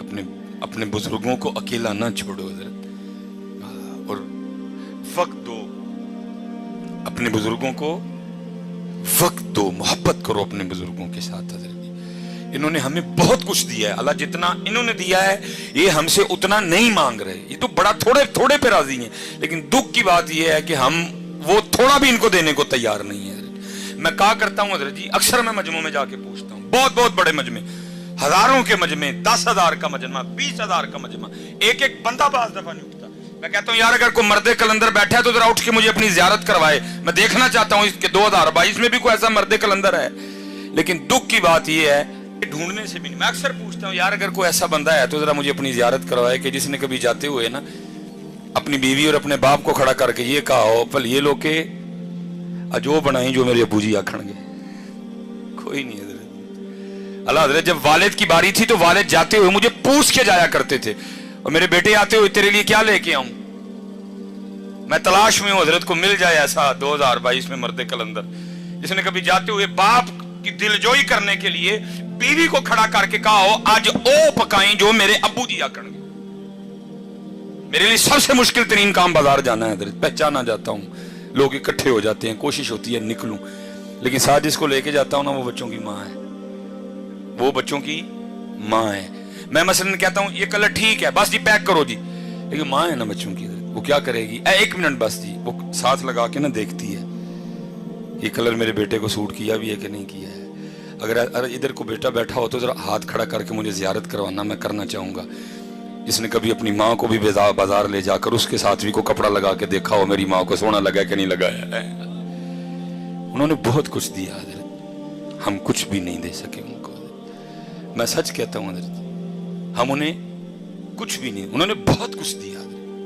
अपने बुजुर्गों को अकेला ना छोड़ो हजरत, और वक्त दो अपने बुजुर्गों को, वक्त दो, मोहब्बत करो अपने बुजुर्गों के साथ। हजरत इन्होंने हमें बहुत कुछ दिया है, अल्लाह जितना इन्होंने दिया है ये हमसे उतना नहीं मांग रहे, ये तो बड़ा थोड़े थोड़े पे राजी हैं, लेकिन दुख की बात ये है कि हम वो थोड़ा भी इनको देने को तैयार नहीं है। मैं कहा करता हूँ हजरत जी, अक्सर मैं मजमों में जाके पूछता हूँ, बहुत बहुत बड़े मजमे, हजारों के मजमे, 10,000 का मजमा, 20,000 का मजमा, एक एक बंदा बाज दफा नहीं उठता। मैं कहता हूँ यार अगर कोई मर्दे कलंदर बैठा है तो जरा उठ के मुझे अपनी जियारत करवाए, मैं देखना चाहता हूँ इसके 2022 में भी कोई ऐसा मर्दे कलंदर है। लेकिन दुख की बात यह है ढूंढने से भी नहीं। मैं अक्सर पूछता हूँ यार अगर कोई ऐसा बंदा है तो जरा मुझे अपनी जियारत करवाए कि जिसने कभी जाते हुए ना अपनी बीवी और अपने बाप को खड़ा करके ये कहा हो पल ये लोग के अजो बनाई जो मेरे अबू जी आखणगे। कोई नहीं है। अल्लाह हज़रत जब वालिद की बारी थी तो वालिद जाते हुए मुझे पूछ के जाया करते थे, और मेरे बेटे आते हुए तेरे लिए क्या लेके आऊं। मैं तलाश में हूं हजरत को मिल जाए ऐसा 2022 में मर्दे कलंदर जिसने कभी जाते हुए बाप की दिलजोई करने के लिए बीवी को खड़ा करके कहा हो आज ओ पकाई जो मेरे अब्बू जी आखणगे। मेरे लिए सबसे मुश्किल तरीन काम बाजार जाना है हजरत, पहचाना जाता हूं, लोग इकट्ठे हो जाते हैं, कोशिश होती है निकलूं, लेकिन साथ जिसको लेके जाता हूं ना वो बच्चों की माँ है, वो बच्चों की माँ है। मैं मसलन कहता हूं ये कलर ठीक है बस जी पैक करो जी, लेकिन माँ है ना बच्चों की, वो क्या करेगी, एक मिनट बस जी, वो साथ लगा के ना देखती है ये कलर मेरे बेटे को सूट किया भी है कि नहीं किया है। अगर इधर को बेटा बैठा हो तो जरा हाथ खड़ा करके मुझे जियारत करवाना, मैं करना चाहूंगा। जिसने कभी अपनी माँ को भी बाजार ले जाकर उसके साथ भी को कपड़ा लगा के देखा हो मेरी माँ को सोना लगा कि नहीं लगाया है। उन्होंने बहुत कुछ दिया हजरत, हम कुछ भी नहीं दे सके उनको। मैं सच कहता हूँ हजरत, हम उन्हें कुछ भी नहीं, उन्होंने बहुत कुछ दिया,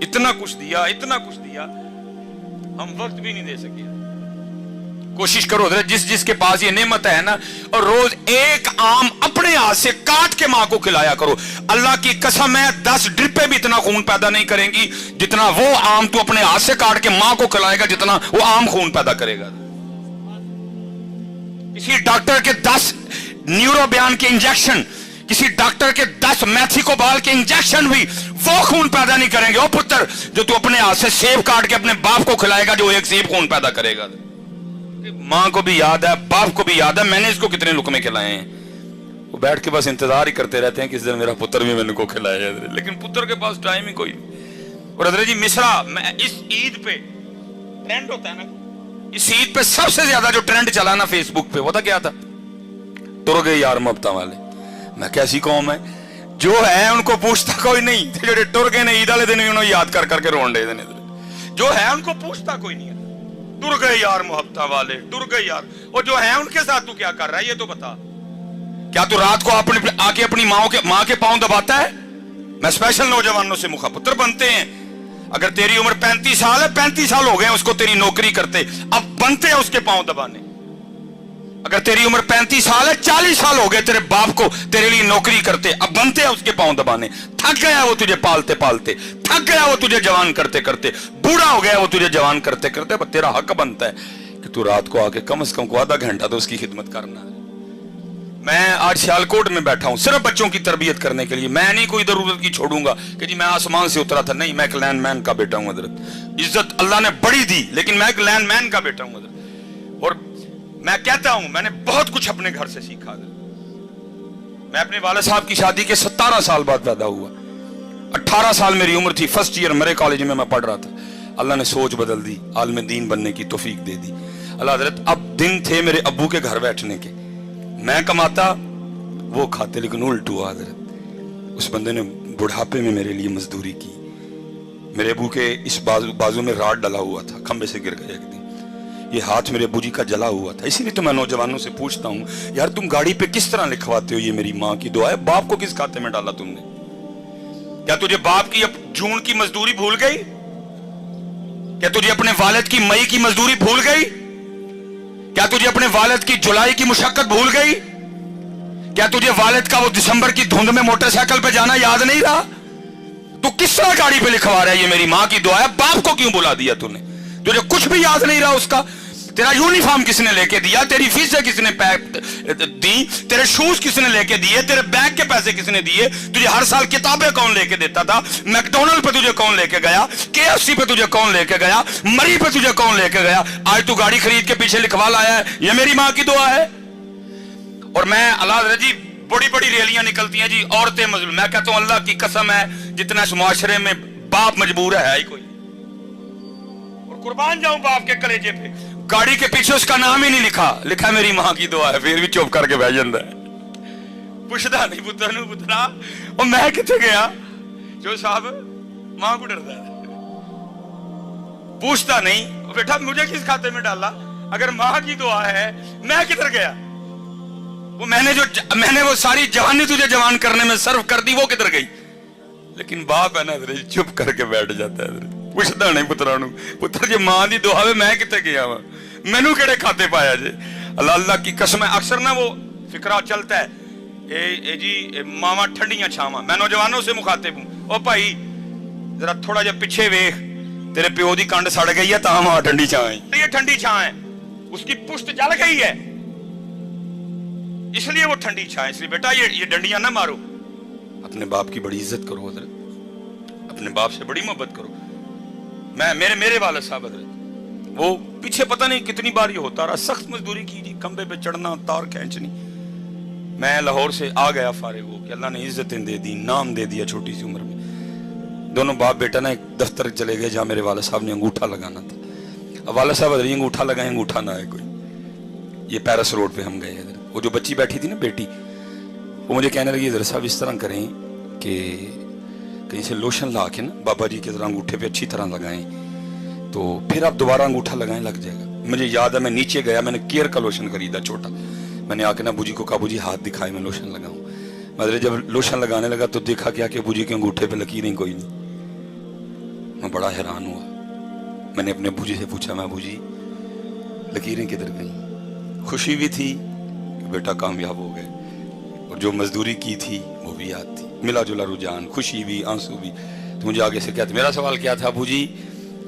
इतना कुछ दिया, इतना कुछ दिया, हम वक्त भी नहीं दे सके। कोशिश करो हजरत जिस जिसके पास ये नेमत है ना, और रोज एक आम अपने हाथ से काट के मां को खिलाया करो। अल्लाह की कसम है 10 ड्रिपें भी इतना खून पैदा नहीं करेंगी जितना वो आम तू अपने हाथ से काट के मां को खिलाएगा, जितना वो आम खून पैदा करेगा। किसी डॉक्टर के 10 न्यूरो बयान के इंजेक्शन, किसी डॉक्टर के 10 मैथिकोबाल के इंजेक्शन भी वो खून पैदा नहीं करेंगे ओ पुत्र जो तू अपने हाथ से सेब काट के अपने बाप को खिलाएगा, जो एक सेब खून पैदा करेगा। मां को भी याद है, बाप को भी याद है मैंने इसको कितने लुकमे खिलाए हैं। वो बैठ के बस इंतजार ही करते रहते हैं किस दिन मेरा पुत्र भी मैंने को खिलाया, लेकिन पुत्र के पास टाइम ही कोई नहीं। और हजरत जी मिसरा, मैं इस ईद पे ट्रेंड होता है ना, इस ईद पे सबसे ज्यादा जो ट्रेंड चला ना फेसबुक पे, वो था क्या था, तुर गए यार मुहब्बत वाले। मैं कैसी कौम है जो है उनको पूछता कोई नहीं, जो टुर गए ने ईद वाले दिन उन्होंने याद कर करके रोन दे देने, जो है उनको पूछता कोई नहीं है। टुर गए यार मुहब्बत वाले, टुर गए यार, और जो है उनके साथ तू क्या कर रहा है ये तो बता। क्या तू रात को अपने आके अपनी माँ के पांव दबाता है। मैं स्पेशल नौजवानों से मुखातिब बनते हैं, अगर तेरी उम्र 35 साल है, 35 साल हो गए उसको तेरी नौकरी करते, अब बनते हैं उसके पांव दबाने। अगर तेरी उम्र 35 साल है, 40 साल हो गए तेरे बाप को तेरे लिए नौकरी करते, अब बनते हैं उसके पांव दबाने। थक गया वो तुझे पालते पालते, थक गया वो तुझे जवान करते करते, बूढ़ा हो गया वो तुझे जवान करते करते, पर तेरा हक बनता है कि तू रात को आके कम से कम आधा घंटा तो उसकी खिदमत करना। मैं आज सियालकोट में बैठा हूं सिर्फ बच्चों की तरबियत करने के लिए। मैं नहीं कोई जरूरत की छोड़ूंगा कि जी मैं आसमान से उतरा था, नहीं, मैं एक लैंडमैन का बेटा हूं हजरत। इज्जत अल्लाह ने बड़ी दी, लेकिन मैं एक लैंडमैन का बेटा हूं हजरत। और मैं कहता हूं मैंने बहुत कुछ अपने घर से सीखा। मैं अपने वाले साहब की शादी के 17 साल बाद पैदा हुआ, 18 साल मेरी उम्र थी, फर्स्ट ईयर मेरे कॉलेज में मैं पढ़ रहा था। अल्लाह ने सोच बदल दी, आलिम दीन बनने की तौफीक दे दी। अल्लाह हजरत अब दिन थे मेरे अब्बू के घर बैठने के, मैं कमाता वो खाते, लेकिन उल्ट हुआ हजरत। उस बंदे ने बुढ़ापे में मेरे लिए मजदूरी की। मेरे अब्बू के इस बाजू में राड डला हुआ था, खंबे से गिर गया एक दिन, ये हाथ मेरे अब्बू जी का जला हुआ था। इसीलिए तो मैं नौजवानों से पूछता हूं यार तुम गाड़ी पे किस तरह लिखवाते हो ये मेरी माँ की दुआ है, बाप को किस खाते में डाला तुमने। क्या तुझे बाप की अब जून की मजदूरी भूल गई? क्या तुझे अपने वालिद की मई की मजदूरी भूल गई? क्या तुझे अपने वालिद की जुलाई की मुशक्कत भूल गई? क्या तुझे वालिद का वो दिसंबर की धुंध में मोटरसाइकिल पे जाना याद नहीं रहा? तू किस तरह गाड़ी पे लिखवा रहा है ये मेरी माँ की दुआ है, बाप को क्यों बुला दिया तूने? तुझे कुछ भी याद नहीं रहा उसका। तेरा यूनिफॉर्म किसने लेके दिया, तेरी फीसें किसने दी, तेरे शूज किसने लेके दिए, तेरे बैग के पैसे किसने दिए, तुझे हर साल किताबें कौन लेके देता था, मैकडोनल्ड पे तुझे कौन लेके गया, KFC पे तुझे कौन लेके गया, मरी पे तुझे कौन लेके गया, आज तू गाड़ी खरीद के पीछे लिखवा लाया है ये मेरी मां की दुआ है। और मैं अल्लाह जी बड़ी बड़ी रैलियां निकलती हैं जी, औरतें मजलूम, मैं कहता हूं अल्लाह की कसम है जितना इस मुआशरे में बाप मजबूर है ही कोई, और कुर्बान जाऊं बाप के कलेजे पे, गाड़ी के पीछे उसका नाम ही नहीं लिखा, लिखा मेरी मां की दुआ है, फिर भी चुप करके बह जाता है, पुछदा नहीं पुत्र नूं पुत्रा और मैं किथे गया, जो साहब मां को डरदा है, पूछता नहीं बेटा मुझे किस खाते में डाला, अगर मां की दुआ है मैं किधर गया, वो मैंने वो सारी जवानी तुझे जवान करने में सर्व कर दी, वो किधर गई। लेकिन बाप है ना चुप करके बैठ जाता है, पुछदा नहीं पुत्रा नूं पुत्र जे मां दी दुआ वे मैं किथे गया वा, मैनू केड़े खाते पाया जे। अल्लाह अल्लाह की कसम है, अक्सर ना वो फिक्रा चलता है ए जी मावा ठंडियां छावां, मैं नौजवानों से मुखातिब हूं, ओ भाई जरा थोड़ा जा पीछे वेख, तेरे प्यो दी कंड सड़ गई है तां मां ठंडी छां है, ये ठंडी छां है, उसकी पुश्त जल गई है इसलिए वो ठंडी छां है, इसलिए बेटा ये डंडियां ना मारो, अपने बाप की बड़ी इज्जत करो हजरत, अपने बाप से बड़ी मोहब्बत करो। मैं मेरे वाले साहब हजरत वो पीछे पता नहीं कितनी बार ये होता रहा, सख्त मजदूरी की जी, खंबे पे चढ़ना तार खींचनी, मैं लाहौर से आ गया फारिग हो कि अल्लाह ने इज्जतें दे दी, नाम दे दिया छोटी सी उम्र में। दोनों बाप बेटा ना एक दफ्तर चले गए जहां मेरे वाले साहब ने अंगूठा लगाना था, अब वाले साहब हजरत अंगूठा लगाए, अंगूठा ना आए कोई, ये पैरिस रोड पे हम गए इधर, वो जो बच्ची बैठी थी ना बेटी, वो मुझे कहने लगी इधर साहब इस तरह करें कि कहीं से लोशन ला के ना बाबा जी की तरह अंगूठे पे अच्छी तरह लगाएं तो फिर आप दोबारा अंगूठा लगाएं लग जाएगा। मुझे याद है मैं नीचे गया, मैंने केयर का लोशन खरीदा छोटा, मैंने आके ना बूजी को कहा बूजी हाथ दिखाए मैं लोशन लगाऊं, मतलब जब लोशन लगाने लगा तो देखा क्या कि बूजी के अंगूठे पे लकीरें कोई नहीं, मैं बड़ा हैरान हुआ, मैंने अपने बूजी से पूछा मैं बूजी लकीरें किधर गई, खुशी भी थी बेटा कामयाब हो गए, और जो मजदूरी की थी वो भी याद थी, मिला जुला रुझान, खुशी भी आंसू भी। तो मुझे आगे से क्या था, मेरा सवाल क्या था बूजी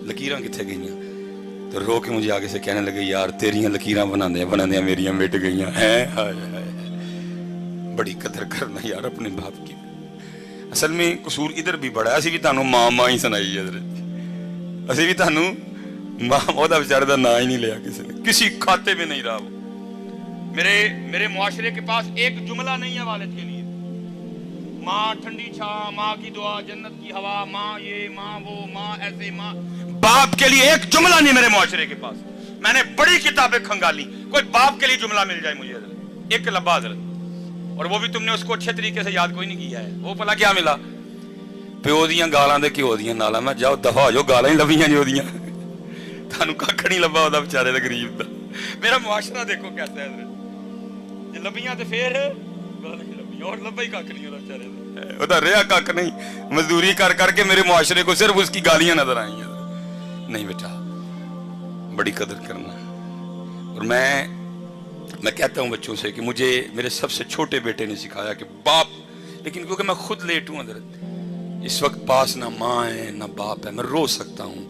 लकीरां किथे गई, तो रो के मुझे आगे से कहने लगे यार तेरियां लकीरां बनाने मेरियां मिट गई हैं, हाय हाय, बड़ी कदर करना यार अपने बाप की। असल में कसूर इधर भी बड़ा, असी भी तुहानू मां ही सुनाई है, असी भी तुहानू मां ओदा बेचारे दा नाम ही नहीं लिया किसी ने, किसी खाते में नहीं रहा वो। मेरे मुआशरे के पास एक जुमला नहीं है वालिद के लिए, माँ ठंडी छां, माँ की दुआ, जन्नत की हवा, माँ ये माँ वो माँ ऐसे माँ, बाप के लिए एक जुमला नहीं मेरे मुआशरे के पास। मैंने बड़ी किताबें खंगाली, कोई बाप के लिए जुमला मिल जाए मुझे एक लब्बा हजरत, और वो भी तुमने उसको अच्छे तरीके से याद कोई नहीं किया है। वो भला क्या मिला, प्यो दियां गालां दे घ्यो दियां नालां, मैं जाओ दफा हो जाओ, गालां ही लभियां जो दियां, थानू कख नहीं लब्बा ओदा बेचारे दा गरीब दा। मेरा मुआशरा देखो कैसा है हजरत, लबियां ते फिर और लब्बा ही कख नहीं होता बेचारे दा, ओदा रिया कख नहीं, मजदूरी कर करके मेरे मुआशरे को सिर्फ उसकी गालियां नजर आई हैं। नहीं बेटा बड़ी कदर करना, और मैं कहता हूं बच्चों से कि मुझे मेरे सबसे छोटे बेटे ने सिखाया कि बाप, लेकिन क्योंकि मैं खुद लेट हूं हजरत, इस वक्त पास ना माँ है ना बाप है, मैं रो सकता हूं,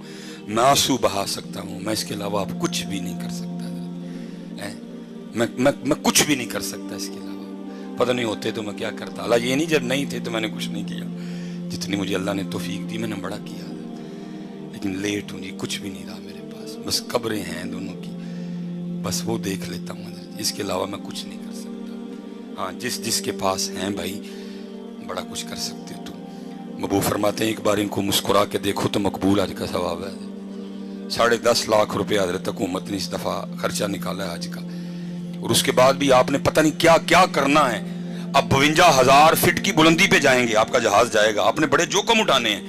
मैं आंसू बहा सकता हूं, मैं इसके अलावा आप कुछ भी नहीं कर सकता, मैं कुछ भी नहीं कर सकता इसके अलावा। पता नहीं होते तो मैं क्या करता, अल्लाह ये नहीं जब नहीं थे तो मैंने कुछ नहीं किया, जितनी मुझे अल्लाह ने तौफीक दी मैंने बड़ा किया, लेकिन लेट हूँ जी, कुछ भी नहीं रहा मेरे पास, बस कब्रें हैं दोनों की, बस वो देख लेता हूँ, इसके अलावा मैं कुछ नहीं कर सकता। हाँ जिसके पास हैं भाई बड़ा कुछ कर सकते हो तुम। मबू फरमाते हैं एक बार इनको मुस्कुरा के देखो तो मकबूल आज का सवाब है। 10.5 लाख रुपए हजरत हुकूमत ने इस दफा खर्चा निकाला है आज का, और उसके बाद भी आपने पता नहीं क्या क्या करना है। अब 52,000 फीट की बुलंदी पे जाएंगे, आपका जहाज जाएगा, आपने बड़े जोखम उठाने हैं,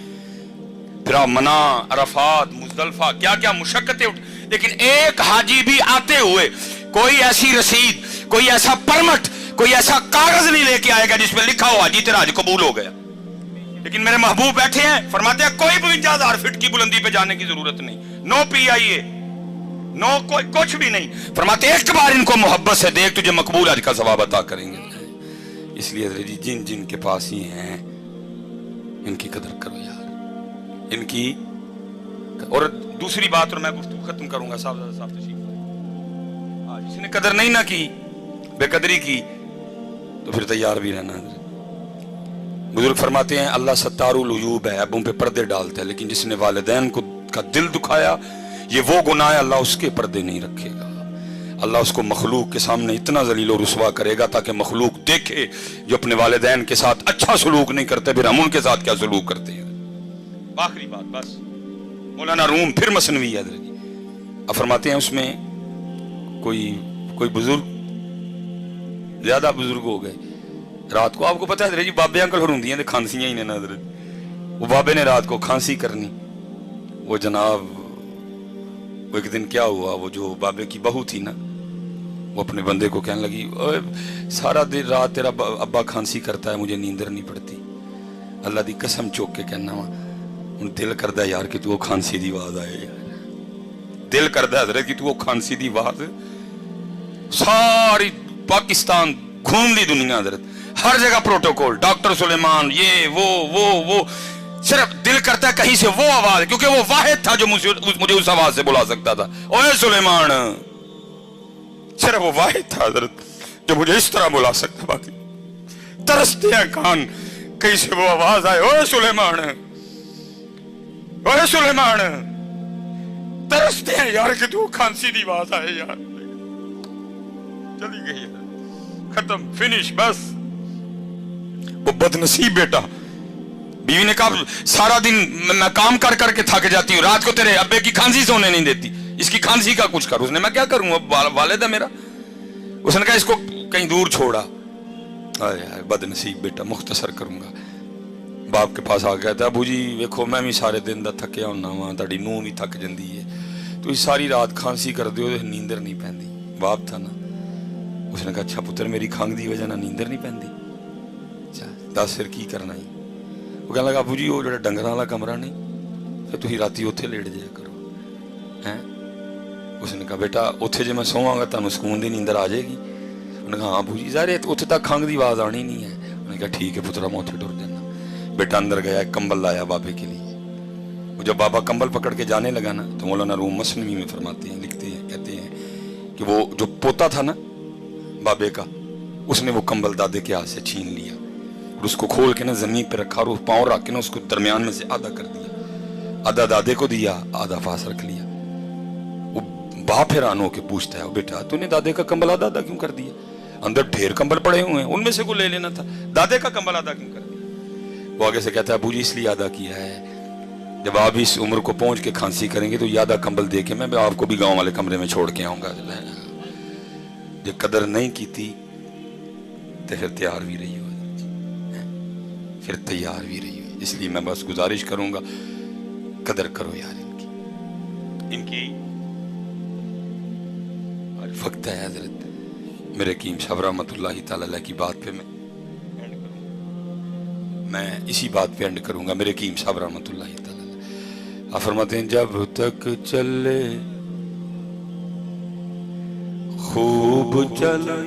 फिर आप मना, अरफात, मुजदलफा, क्या क्या मुशक्कतें लेकिन एक हाजी भी आते हुए कोई ऐसी रसीद, कोई ऐसा परमिट, कोई ऐसा कागज नहीं लेके आएगा जिसमें लिखा हो हाजी तेरा हज कबूल हो गया। लेकिन मेरे महबूब बैठे हैं, फरमाते हैं कोई 52,000 फीट की बुलंदी पे जाने की जरूरत नहीं, नो PIA, नो कोई कुछ भी नहीं, फरमाते एक बार इनको मोहब्बत से देख तुझे मकबूल हज का सवाब अता करेंगे। इसलिए जिन जिन के पास ही हैं इनकी कदर करो यार, इनकी। और दूसरी बात, और मैं गुफ्तगू खत्म करूंगा साहब तशरीफ। किसी ने कदर नहीं ना की, बेकदरी की, तो फिर तैयार भी रहना। बुजुर्ग फरमाते हैं अल्लाह सत्तारुल उयूब है, ऐबों पे पर्दे डालता है, लेकिन जिसने वालिदैन को का दिल दुखाया ये वो गुनाह है, अल्लाह उसके पर्दे नहीं रखेगा। अल्लाह उसको मखलूक के सामने इतना जलील और रुसवा करेगा ताकि मखलूक देखे जो अपने वालिदैन के साथ अच्छा सलूक नहीं करते, फिर हम उनके साथ क्या सलूक करते हैं। आखिरी बात बस, मौलाना रूम फिर मसनवी है। अब फरमाते हैं उसमें कोई बुजुर्ग, ज्यादा बुजुर्ग हो गए, रात को आपको पता है जी बाबे अंकल होंदियां ते खांसियां ही ने ना, वो बाबे ने रात को खांसी करनी। वो जनाब वो एक दिन क्या हुआ, वो जो बाबे की बहू थी ना, वो अपने बंदे को कहने लगी, ओए सारा दिन रात तेरा अब्बा खांसी करता है, मुझे नींदर नहीं पड़ती। अल्लाह दी कसम चौक के कहना वा, हुण दिल करदा यार कि तू वो खांसी दी आवाज आए यार, दिल करदा हजरत कि तू वो खांसी दी आवाज, सारी पाकिस्तान घूम ली दुनिया हजरत, हर जगह प्रोटोकॉल, डॉक्टर सुलेमान, ये वो सिर्फ दिल करता है कहीं से वो आवाज, क्योंकि वो वाहिद था जो मुझे उस आवाज से बुला सकता था। ओए सुलेमान, सिर्फ वो वाहिद था हजरत जो मुझे इस तरह बुला सकता। बाकी तरसते हैं कान कहीं से वो आवाज आए, ओए सुलेमान, ओए सुलेमान, तरसते हैं यार कि तू खांसी की आवाज आए यार। चली गई, खत्म, फिनिश, बस। वो बदनसीब बेटा, बीवी ने कहा सारा दिन मैं काम कर करके थक जाती हूँ, रात को तेरे अब्बे की खांसी सोने नहीं देती, इसकी खांसी का कुछ कर। उसने, मैं क्या करूँ, अब वालिद है मेरा। उसने कहा इसको कहीं दूर छोड़ा। यार बदनसीब बेटा, मुख्तसर करूंगा। बाप के पास आ गया था, अबू जी वेखो मैं भी सारे दिन का थकिया होना वा, तुहाडी नूंह भी थक जाती है, तुसीं सारी रात खांसी करदे हो, नींदर नहीं पैंदी। बाप था ना, उसने कहा अच्छा पुत्र मेरी खंघ की वजह ना नींदर नहीं पैंदी, अच्छा दस फिर की करना ही। वो कहने लगा अबू जी वो जो डंगर वाला कमरा नहीं, फिर तुसीं राती उत्थे लेट जाया करो हैं। उसने कहा बेटा उत्थे जे मैं सोवांगा तुहानूं सुकून दी नींदर आ जाएगी। उन्होंने कहा हाँ अबू जी ज़ाहिर उत्थे तक खंघ की आवाज़ आनी नहीं है। उन्होंने कहा ठीक है पुत्रा मैं उत्थे टुर जाना। बेटा अंदर गया, एक कंबल लाया बाबे के लिए। वो जब बाबा कंबल पकड़ के जाने लगा ना, तो मौलाना रूम मसनवी में फरमाते हैं, लिखते हैं, कहते हैं कि वो जो पोता था ना बाबे का, उसने वो कंबल दादे के हाथ से छीन लिया और उसको खोल के ना जमीन पे रखा और पाँव रख के ना उसको दरमियान में से आधा कर दिया, आधा दादे को दिया, आधा पास रख लिया। वो बाप हैरान होके पूछता है, बेटा तूने दादे का कंबल आधा आधा क्यों कर दिया? अंदर ढेर कंबल पड़े हुए हैं, उनमें से को ले लेना था, दादे का कंबल आधा क्यों कर दिया? वो आगे से कहता है अबू जी इसलिए आधा किया है, जब आप इस उम्र को पहुंच के खांसी करेंगे तो ये आधा कंबल दे के मैं आपको भी गांव वाले कमरे में छोड़ के आऊंगा। जो कदर नहीं की थी तो फिर तैयार भी रही हो, फिर तैयार भी रही हो। इसलिए मैं बस गुजारिश करूंगा कदर करो यार इनकी। वक्त है हजरत मेरे हकीम साहब रहमतुल्लाहि तआला अलैह की बात पे मैं इसी बात पे एंड करूंगा। मेरे हकीम साहब रहमतुल्लाहि तआला अलैह फरमाते हैं, जब तक चले खूब चले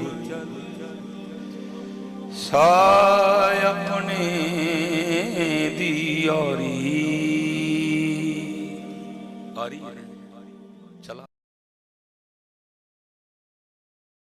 साय अपने दी यारी।